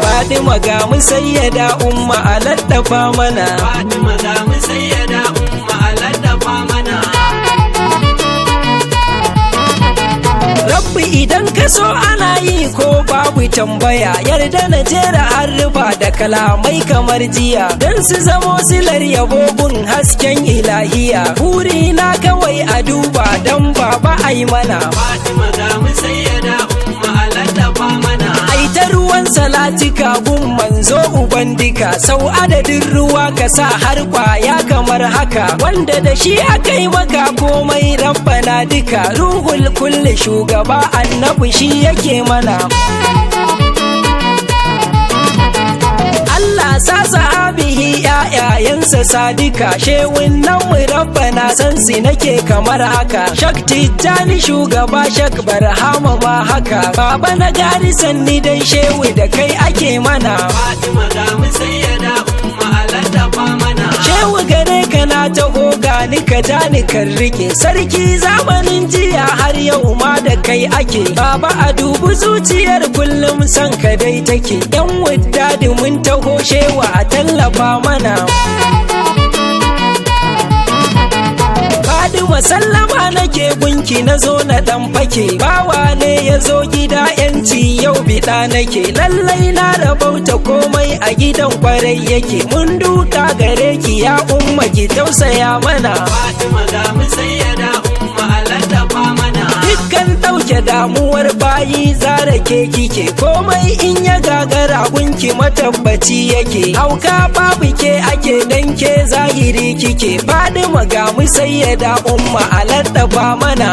Fatima ga mu sayyada umma a laddafa mana. Fatima ga mu sayyada umma a laddafa mana. Rabbi idan ka so ana yi ko babu tambaya, yarda na jera harrufa da kalamai kamar jiya, don su zamo silar yabobin hasken ilahiya. Buri na kawai a duba don baba ai mana. Fatima ga mu sayyada umma a laddafa mana. Ai ta ruwan salatika gun manzo uban dika, sau adadin ruwa ka sa har kwaya kamar haka, wanda da shi aka yi maka komai rabbana duka. Ruhul kulli shugaba annabi shi yake mana. Allah sa sahabihi ƴaƴayensa sadika, shewin nan mu rabbana san su nake kamar haka. Shak Tijjani shugaba, Shak Barhama ma haka, baba na gari sanni dai shewi da kai ake mana. Fatima ga mu sayyada umma a laddafa mana. Shewu gare ka na taho gani ka ja ni kan rike, sarki zamanin jiya har yau ma da kai ake. Baba a dubi zuciyar kullum san ka dai take, yan wuddadi mun taho shewa a tallafa mana. Fatima sallama nake gunki na zo na dan fake, bawa ne ya zo gida yanci yau biɗa nake. Lallai na rabauta komai a gidan kwarai yake, mun duka gare ki ya umma ki tausaya mana. Fatima ga mu sayyada umma a laddafa mana. Dukkan ɗauke damuwar bayi zara ke kike, komai in ya gagara gunki matabbaci yake. Hauka babu ke ake dan ke zahiri kike. Fatima ga mu sayyada umma a laddafa mana.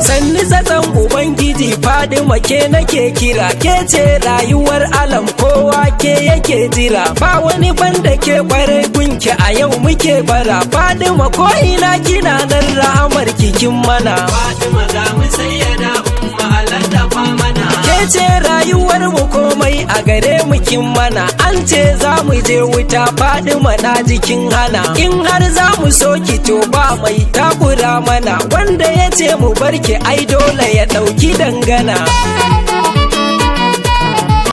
Sanni zaton ubangiji Fatima ke nake kira, ke ce rayuwar alam kowa ke yake jira. Ba wani banda ke kwarai gunki a yau muke bara. Fatima ko ina kina nan rahamar kikin mana. Fatima ga mu sayyada umma a laddafa mana. Ke ce rayuwar mu komai a gare mu kin mana. An ce za mu je wuta Fatima na jikin hana. In har za mu so ki to ba mai takura mana, wanda ya ce mu barki ai dole ya ɗauki dangana.